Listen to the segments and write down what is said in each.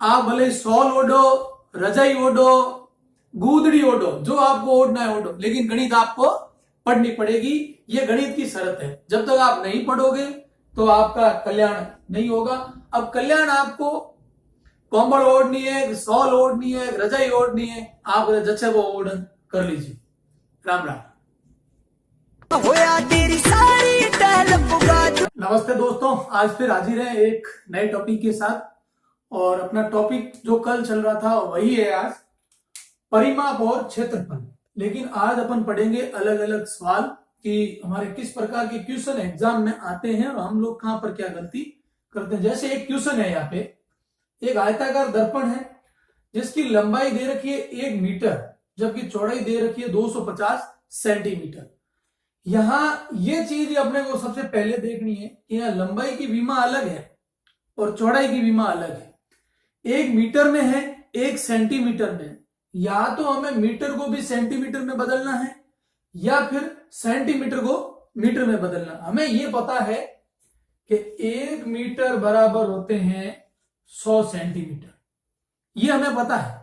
आप भले सॉल ओढ़ो, रजाई ओढ़ो, गूदड़ी ओढ़ो, जो आपको ओढ़ना है ओढ़ो, लेकिन गणित आपको पढ़नी पड़ेगी। ये गणित की शर्त है। जब तक आप नहीं पढ़ोगे तो आपका कल्याण नहीं होगा। अब कल्याण आपको कंबल ओढ़नी है, सॉल ओढ़नी है, रजाई ओढ़नी है, आप जैसे वो ओढ़न कर लीजिए। राम राम। नमस्ते दोस्तों, आज फिर हाजिर है एक नए टॉपिक के साथ। और अपना टॉपिक जो कल चल रहा था वही है आज, परिमाप और क्षेत्रफल। लेकिन आज अपन पढ़ेंगे अलग अलग सवाल कि हमारे किस प्रकार के क्वेश्चन एग्जाम में आते हैं और हम लोग कहां पर क्या गलती करते हैं। जैसे एक क्वेश्चन है, यहाँ पे एक आयताकार दर्पण है जिसकी लंबाई दे रखी है 1 मीटर, जबकि चौड़ाई दे रखी है 250 सेंटीमीटर। यहां ये चीज अपने को सबसे पहले देखनी है कि यहाँ लंबाई की विमा अलग है और चौड़ाई की विमा अलग है। 1 मीटर में है, 1 सेंटीमीटर में है। या तो हमें मीटर को भी सेंटीमीटर में बदलना है या फिर सेंटीमीटर को मीटर में बदलना। हमें ये पता है कि 1 मीटर बराबर होते हैं 100 सेंटीमीटर, ये हमें पता है।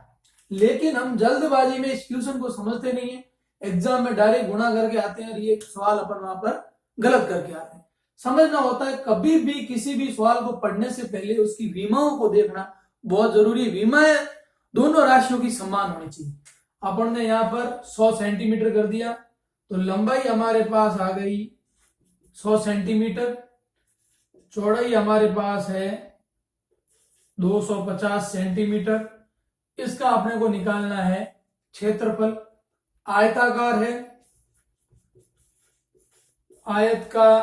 लेकिन हम जल्दबाजी में इस क्वेश्चन को समझते नहीं है, एग्जाम में डायरेक्ट गुणा करके आते हैं और ये सवाल अपन वहां पर गलत करके आते हैं। समझना होता है, कभी भी किसी भी सवाल को पढ़ने से पहले उसकी विमाओं को देखना बहुत जरूरी है। विमाएं दोनों राशियों की समान होनी चाहिए। अपन ने यहाँ पर 100 सेंटीमीटर कर दिया तो लंबाई हमारे पास आ गई 100 सेंटीमीटर, चौड़ाई हमारे पास है 250 सेंटीमीटर। इसका अपने को निकालना है क्षेत्रफल। आयताकार है, आयत का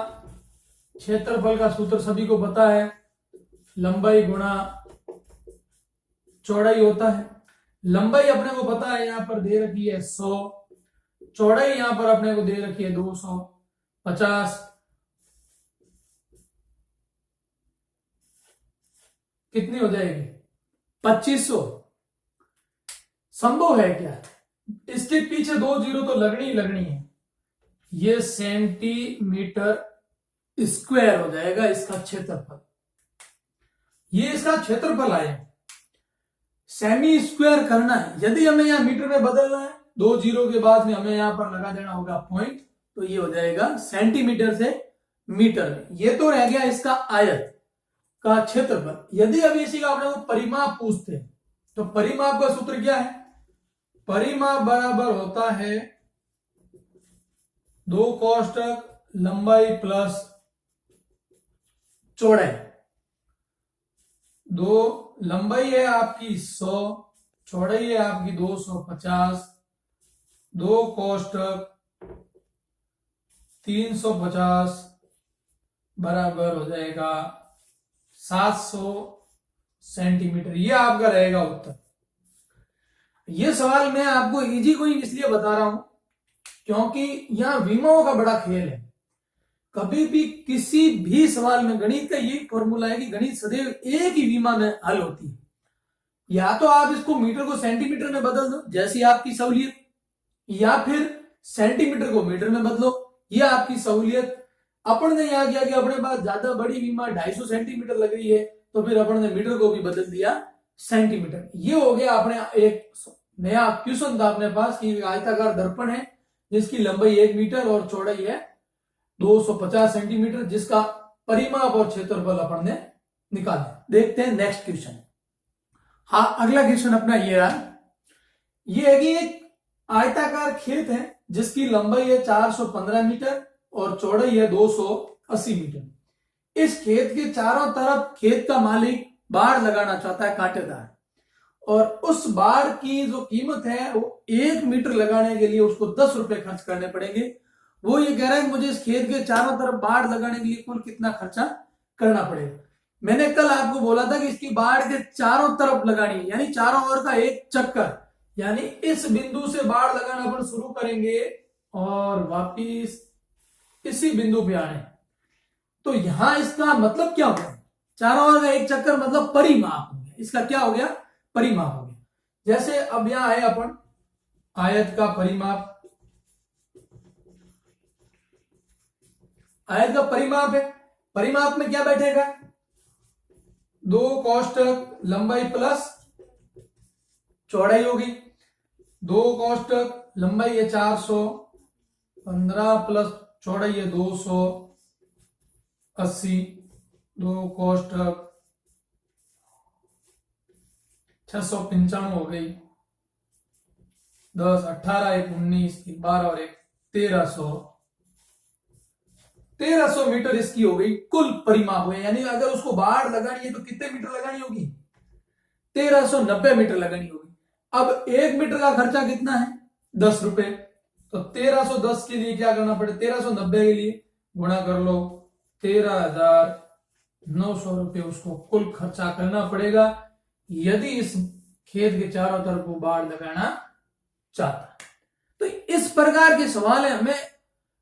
क्षेत्रफल का सूत्र सभी को पता है, लंबाई गुणा चौड़ाई होता है। लंबाई अपने को पता है, यहां पर दे रखी है 100, चौड़ाई यहां पर अपने को दे रखी है 250। कितनी हो जाएगी? 2500। संभव है क्या? इसके पीछे 2 जीरो तो लगनी ही लगनी है। ये सेंटीमीटर स्क्वायर हो जाएगा इसका क्षेत्रफल। ये इसका क्षेत्रफल आया। सेमी स्क्वायर करना है, यदि हमें यहां मीटर में बदलना है, 2 जीरो के बाद में हमें यहां पर लगा देना होगा पॉइंट, तो ये हो जाएगा सेंटीमीटर से मीटर में। ये तो रह गया इसका आयत का क्षेत्रफल। यदि अभी इसी का अपने को परिमाप पूछते हैं तो परिमाप का सूत्र क्या है? परिमाप बराबर होता है 2 कोष्टक लंबाई प्लस चौड़ाई। 2 लंबाई है आपकी 100, चौड़ाई है आपकी 250, 2 कोष्टक 350 बराबर हो जाएगा 700 सेंटीमीटर। ये आपका रहेगा उत्तर। ये सवाल मैं आपको इजी को ही इसलिए बता रहा हूं क्योंकि यहां विमाओं का बड़ा खेल है। कभी भी किसी भी सवाल में गणित का यही फॉर्मूला है कि गणित सदैव एक ही विमा में हल होती है। या तो आप इसको मीटर को सेंटीमीटर में बदल दो जैसी आपकी सहूलियत, या फिर सेंटीमीटर को मीटर में बदलो, यह आपकी सहूलियत। अपन ने यहां किया कि अपने पास ज्यादा बड़ी विमा 250 सेंटीमीटर लग रही है तो फिर अपन ने मीटर को भी बदल दिया सेंटीमीटर। ये हो गया अपने एक नया क्वेश्चन था अपने पास कि आयताकार दर्पण है जिसकी लंबाई 1 मीटर और चौड़ाई है 250 सेंटीमीटर, जिसका परिमाप और क्षेत्रफल अपन ने निकाला। देखते हैं नेक्स्ट क्वेश्चन। हाँ, अगला क्वेश्चन अपना ये रहा। ये है कि एक आयताकार खेत है जिसकी लंबाई है 415 मीटर और चौड़ाई है 280 मीटर। इस खेत के चारों तरफ खेत का मालिक बाड़ लगाना चाहता है, कांटेदार, और उस बाड़ की जो कीमत है वो 1 मीटर लगाने के लिए उसको 10 रुपए खर्च करने पड़ेंगे। वो ये कह रहा है मुझे इस खेत के चारों तरफ बाड़ लगाने के लिए कुल कितना खर्चा करना पड़ेगा। मैंने कल आपको बोला था कि इसकी बाड़ के चारों तरफ लगानी है, यानी चारों ओर का एक चक्कर, यानी इस बिंदु से बाड़ लगाना अपन शुरू करेंगे और वापिस इसी बिंदु पे आने। तो यहां इसका मतलब क्या हो गया? चारों ओर का एक चक्कर मतलब परिमाप हो गया। इसका क्या हो गया? परिमाप हो गया। जैसे अब यहां है अपन आयत का परिमाप, आयत का परिमाप है। परिमाप में क्या बैठेगा? 2 कोष्टक लंबाई प्लस चौड़ाई होगी, 2 कोष्टक लंबाई है 415 प्लस चौड़ाई है 280, 2 कोष्टक 695 हो गई, 10 18 1 19 12 और 1 1300 मीटर इसकी हो गई कुल परिमाप हुए। यानी अगर उसको बाढ़ लगानी है तो कितने मीटर लगानी होगी? 1390 मीटर लगानी होगी। अब 1 मीटर का खर्चा कितना है? 10 रुपए। तो 1310 के लिए क्या करना पड़े? 1390 के लिए गुणा कर लो 13,900 रुपये उसको कुल खर्चा करना पड़ेगा यदि इस खेत के चारों तरफ वो बाढ़ लगाना चाहता। तो इस प्रकार के सवाल है,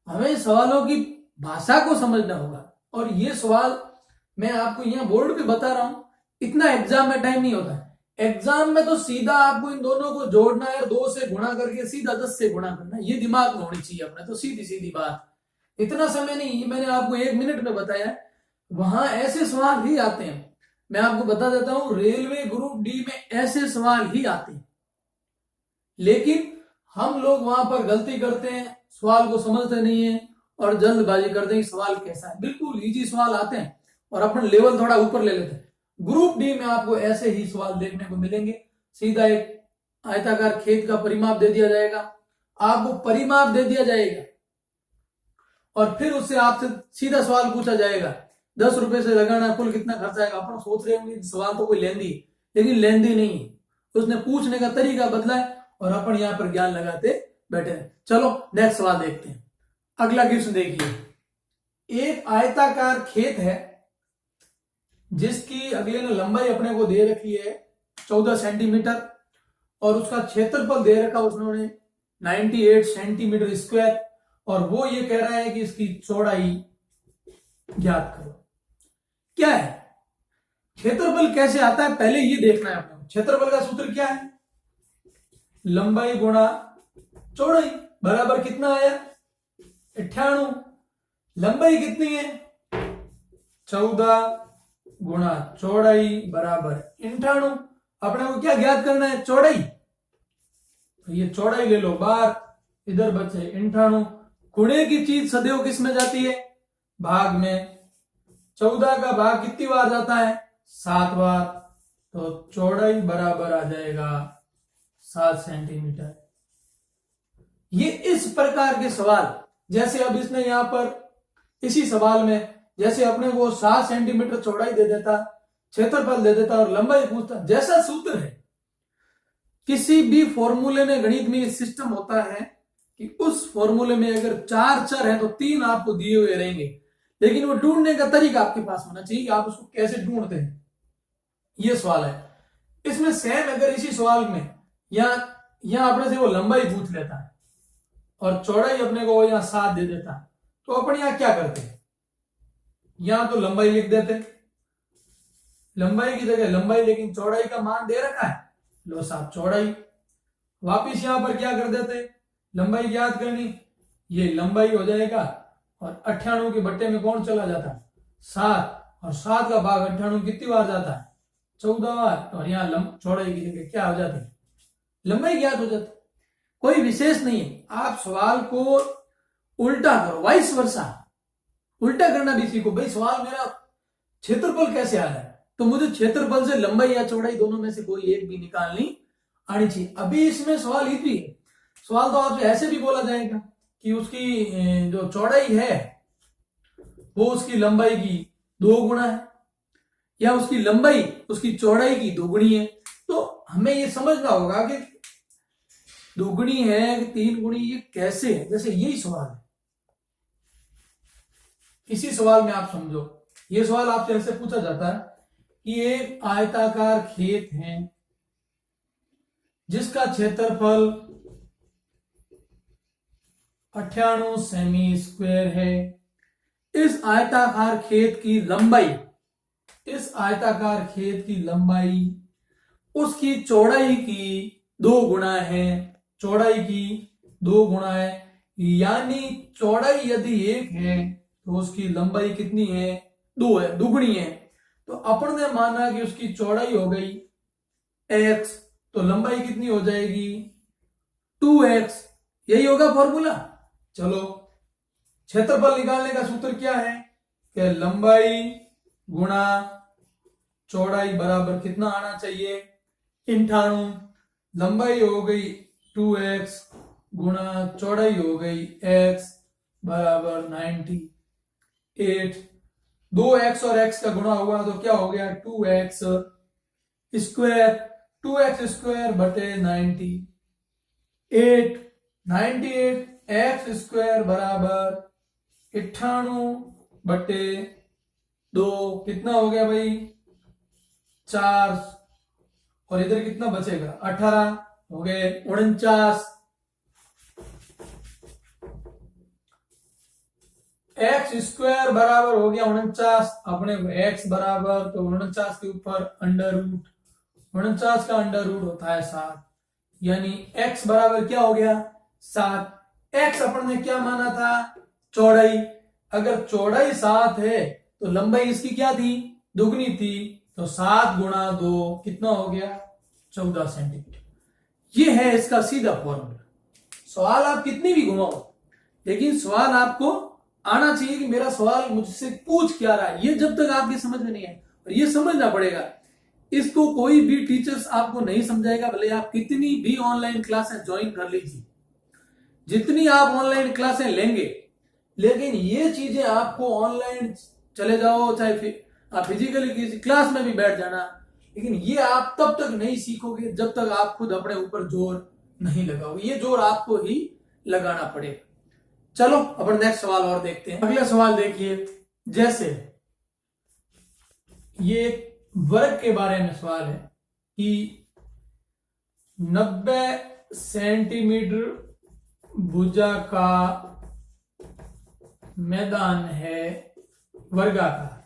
हमें सवालों की भाषा को समझना होगा। और ये सवाल मैं आपको यहां बोर्ड पे बता रहा हूं, इतना एग्जाम में टाइम नहीं होता है। एग्जाम में तो सीधा आपको इन दोनों को जोड़ना है, 2 से गुणा करके सीधा 10 से गुणा करना है, ये दिमाग में होनी चाहिए अपने। तो सीधी सीधी बात, इतना समय नहीं, ये मैंने आपको 1 मिनट में बताया है। वहां ऐसे सवाल ही आते हैं, मैं आपको बता देता हूं, रेलवे ग्रुप डी में ऐसे सवाल ही आते हैं। लेकिन हम लोग वहां पर गलती करते हैं, सवाल को समझते नहीं है और जल्दबाजी करते हैं कि सवाल कैसा है। बिल्कुल इजी सवाल आते हैं और अपन लेवल थोड़ा ऊपर ले लेते हैं। ग्रुप डी में आपको ऐसे ही सवाल देखने को मिलेंगे। सीधा एक आयताकार खेत का परिमाप दे दिया जाएगा, आपको परिमाप दे दिया जाएगा और फिर उससे आपसे सीधा सवाल पूछा जाएगा 10 रुपए से लगाना कुल कितना खर्च आएगा। अपन सोच रहे होंगे सवाल तो कोई लेंदी, लेकिन लेंदी नहीं है, उसने पूछने का तरीका बदला है और अपन यहां पर ज्ञान लगाते बैठे हैं। चलो नेक्स्ट सवाल देखते हैं। अगला क्वेश्चन देखिए, एक आयताकार खेत है जिसकी अगले ने लंबाई अपने को दे रखी है 14 सेंटीमीटर और उसका क्षेत्रफल दे रखा उसने 98 सेंटीमीटर स्क्वायर, और वो ये कह रहा है कि इसकी चौड़ाई ज्ञात करो। क्या है क्षेत्रफल, कैसे आता है पहले ये देखना है आपको। क्षेत्रफल का सूत्र क्या है? लंबाई गुणा चौड़ाई बराबर कितना आया? 98। लंबाई कितनी है? 14 गुणा चौड़ाई बराबर 98। अपने को क्या ज्ञात करना है? चौड़ाई। तो ये चौड़ाई ले लो बार, इधर बचे 98। गुणे की चीज सदैव किस में जाती है? भाग में। 14 का भाग कितनी बार जाता है? 7 बार। तो चौड़ाई बराबर आ जाएगा 7 सेंटीमीटर। ये इस प्रकार के सवाल, जैसे अब इसने यहां पर इसी सवाल में जैसे अपने को 7 सेंटीमीटर चौड़ाई दे देता, क्षेत्रफल दे देता और लंबाई पूछता, जैसा सूत्र है किसी भी फॉर्मूले में, गणित में सिस्टम होता है कि उस फॉर्मूले में अगर 4 चर है तो 3 आपको दिए हुए रहेंगे, लेकिन वो ढूंढने का तरीका आपके पास होना चाहिए, आप उसको कैसे ढूंढते हैं। ये सवाल है। इसमें सेम अगर इसी सवाल में यहां अपने से वो लंबाई पूछ लेता है और चौड़ाई अपने को यहां 7 दे देता, तो अपन यहां क्या करते हैं? यहां तो लंबाई लिख देते, लंबाई की जगह लंबाई, लेकिन चौड़ाई का मान दे रखा है, लो 7 चौड़ाई। वापिस यहां पर क्या कर देते? लंबाई ज्ञात करनी, ये लंबाई हो जाएगा और 98 के बट्टे में कौन चला जाता है? 7, और 7 का भाग 98 कितनी बार जाता है? 14 बार। और यहाँ चौड़ाई की जगह क्या हो जाती है? लंबाई ज्ञात हो जाती है। कोई विशेष नहीं है, आप सवाल को उल्टा करो, वाइस वर्सा, उल्टा करना भी सीखो। भाई सवाल मेरा क्षेत्रफल कैसे आ रहा है, तो मुझे क्षेत्रफल से लंबाई या चौड़ाई दोनों में से कोई एक भी निकालनी आनी चाहिए। अभी इसमें सवाल ही भी है, सवाल तो आपसे ऐसे भी बोला जाएगा कि उसकी जो चौड़ाई है वो उसकी लंबाई की 2 गुना है, या उसकी लंबाई उसकी चौड़ाई की 2 गुनी है। तो हमें ये समझना होगा कि 2 गुनी है कि 3 गुनी, ये कैसे है। जैसे यही सवाल है, इसी सवाल में आप समझो, ये सवाल आपसे ऐसे पूछा जाता है कि एक आयताकार खेत है जिसका क्षेत्रफल 98 सेमी स्क्वायर है। इस आयताकार खेत की लंबाई, इस आयताकार खेत की लंबाई उसकी चौड़ाई की 2 गुना है, चौड़ाई की 2 गुना है। यानी चौड़ाई यदि 1 है तो उसकी लंबाई कितनी है? 2 है, दुगुनी है। तो अपन ने माना कि उसकी चौड़ाई हो गई x, तो लंबाई कितनी हो जाएगी 2x। यही होगा फॉर्मूला। चलो क्षेत्रफल निकालने का सूत्र क्या है कि लंबाई गुणा चौड़ाई बराबर कितना आना चाहिए 98। लंबाई हो गई 2x गुणा चौड़ाई हो गई x बराबर 98। 2x और x का गुणा हुआ तो क्या हो गया 2x स्क्वायर, 2x स्क्वायर बटे 98। 98 एक्स स्क्वायर बराबर 98 बटे 2 कितना हो गया भाई 4, और इधर कितना बचेगा 18 हो गए 49। एक्स स्क्वायर बराबर हो गया 49, अपने एक्स बराबर तो 49 के ऊपर अंडर रूट, 49 का अंडर रूट होता है 7, यानी x बराबर क्या हो गया 7। x अपन ने क्या माना था चौड़ाई, अगर चौड़ाई 7 है तो लंबाई इसकी क्या थी दुगनी थी, तो 7 गुणा 2 कितना हो गया 14 सेंटीमीटर। ये है इसका सीधा फॉर्मूला। सवाल आप कितनी भी घुमाओ, लेकिन सवाल आपको आना चाहिए कि मेरा सवाल मुझसे पूछ क्या रहा है। ये जब तक आपकी समझ में नहीं आए, और ये समझना पड़ेगा, इसको कोई भी टीचर्स आपको नहीं समझाएगा, भले आप कितनी भी ऑनलाइन क्लासें ज्वाइन कर लीजिए, जितनी आप ऑनलाइन क्लासें लेंगे, लेकिन ये चीजें आपको ऑनलाइन चले जाओ चाहे आप फिजिकली किसी क्लास में भी बैठ जाना, लेकिन ये आप तब तक नहीं सीखोगे जब तक आप खुद अपने ऊपर जोर नहीं लगाओगे। ये जोर आपको ही लगाना पड़ेगा। चलो अपन नेक्स्ट सवाल और देखते हैं। अगला सवाल देखिए, जैसे ये वर्ग के बारे में सवाल है कि 90 सेंटीमीटर भुजा का मैदान है वर्गाकार,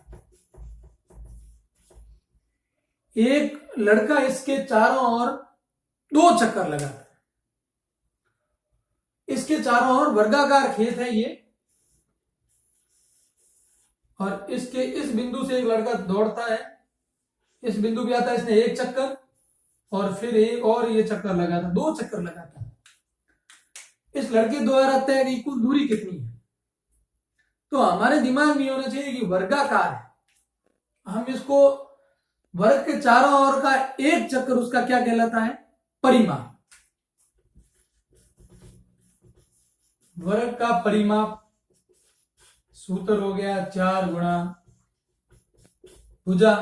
एक लड़का इसके चारों ओर 2 चक्कर लगाता है। इसके चारों ओर वर्गाकार खेत है ये, और इसके इस बिंदु से एक लड़का दौड़ता है, इस बिंदु पे आता है, इसने 1 चक्कर और फिर एक और ये चक्कर लगाता, 2 चक्कर लगाता है। इस लड़के द्वारा तय की कुल दूरी कितनी है? तो हमारे दिमाग में होना चाहिए कि वर्गाकार है, हम इसको वर्ग के चारों ओर का 1 चक्कर उसका क्या कहलाता है परिमाप। वर्ग का परिमाप सूत्र हो गया 4 गुणा भुजा,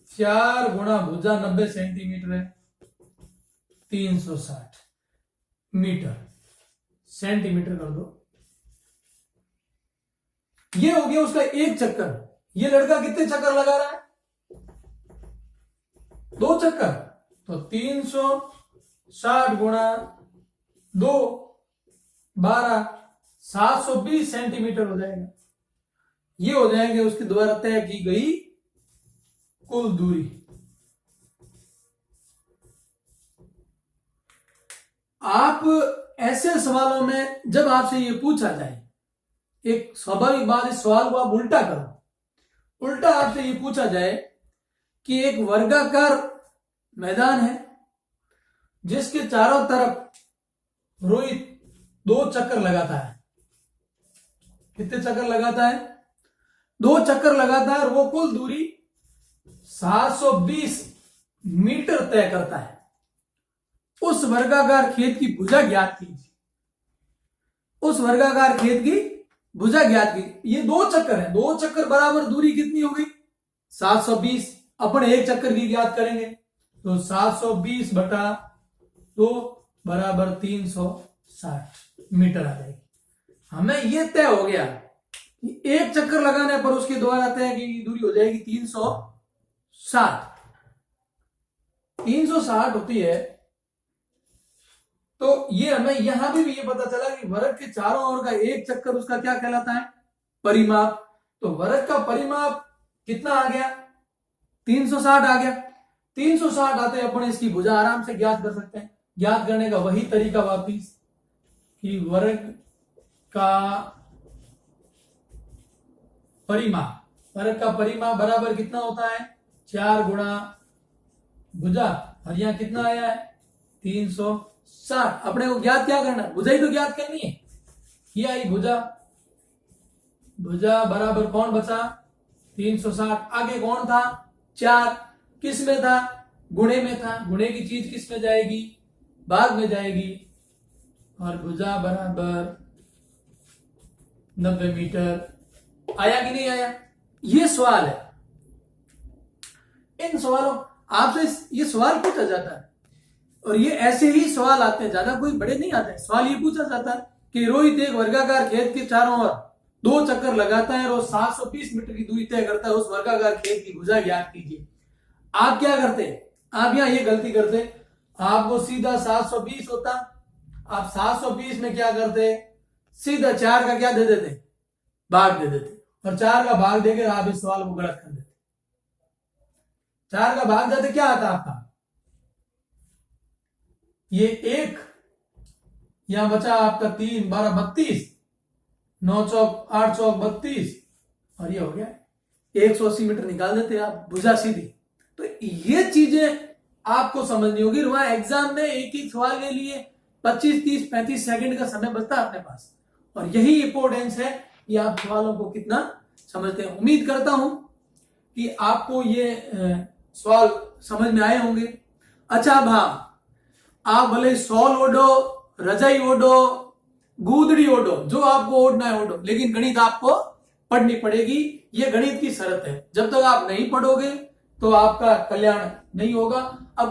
4 गुणा भुजा 90 सेंटीमीटर है, 360 मीटर, सेंटीमीटर कर दो। ये हो गया उसका 1 चक्कर। ये लड़का कितने चक्कर लगा रहा है 2 चक्कर, तो 360 गुणा 2 12 720 सेंटीमीटर हो जाएगा। ये हो जाएंगे उसके द्वारा तय की गई कुल दूरी। आप ऐसे सवालों में जब आपसे ये पूछा जाए, एक स्वाभाविक बात, इस सवाल को आप उल्टा करो। उल्टा आपसे ये पूछा जाए कि एक वर्गाकार मैदान है जिसके चारों तरफ रोहित 2 चक्कर लगाता है। कितने चक्कर लगाता है 2 चक्कर लगाता है, और वो कुल दूरी 720 मीटर तय करता है। उस वर्गाकार खेत की भुजा ज्ञात कीजिए। उस वर्गाकार खेत की भुजा ज्ञात कीजिए। ये 2 चक्कर है, 2 चक्कर बराबर दूरी कितनी हो गई 720। अपन 1 चक्कर की ज्ञात करेंगे, तो 720 बटा 2 बराबर 360 मीटर आ जाएगी। हमें यह तय हो गया कि 1 चक्कर लगाने पर उसके द्वारा तय की दूरी हो जाएगी 360। 360 होती है, तो ये हमें यहां भी ये पता चला कि वर्ग के चारों ओर का 1 चक्कर उसका क्या कहलाता है परिमाप। तो वर्ग का परिमाप कितना आ गया 360 आ गया। 360 आते अपन इसकी भुजा आराम से ज्ञात कर सकते हैं। ज्ञात करने का वही तरीका वापिस कि वर्ग का परिमाप फर्क का परिमाप बराबर कितना होता है 4 गुणा भुजा, और यहाँ कितना आया है 360। अपने को ज्ञात क्या करना है, भुजा ही तो ज्ञात करनी है। ये आई भुजा, भुजा बराबर कौन बचा 360, आगे कौन था 4, किस में था गुणे में था, गुणे की चीज किस में जाएगी भाग में जाएगी, और भुजा बराबर 90 मीटर। आया कि नहीं आया, ये सवाल है। इन सवालों आपसे ये सवाल पूछा जाता है, और ये ऐसे ही सवाल आते हैं, ज्यादा कोई बड़े नहीं आते हैं। सवाल ये पूछा जाता है कि रोहित एक वर्गाकार खेत के चारों ओर 2 चक्कर लगाता है और 730 मीटर की दूरी तय करता है, उस वर्गाकार खेत की भुजा ज्ञात कीजिए। आप क्या करते, आप यहां ये गलती करते, आपको सीधा 720 होता, आप 720 में क्या करते सीधा 4 का क्या दे देते भाग दे देते, और 4 का भाग देकर आप इस सवाल को गलत कर देते। 4 का भाग देते क्या आता आपका, ये 1, यहां बचा आपका 3 12 32, 9 चौक 8 चौक 32, और ये हो गया 180 मीटर निकाल देते आप भुजा सीधी। तो ये चीजें आपको समझनी होगी। वहां एग्जाम में एक एक सवाल के लिए 25 30 35 सेकंड का समय बचता है अपने पास, और यही इंपॉर्टेंस है कि आप सवालों को कितना समझते हैं। उम्मीद करता हूं कि आपको ये सवाल समझ में आए होंगे। अच्छा, अब हाँ, आप भले सॉल ओढ़ो, रजाई ओढ़ो, गूदड़ी ओढ़ो, जो आपको ओढ़ना है ओढ़ो, लेकिन गणित आपको पढ़नी पड़ेगी। ये गणित की शर्त है। जब तक आप नहीं पढ़ोगे तो आपका कल्याण नहीं होगा। अब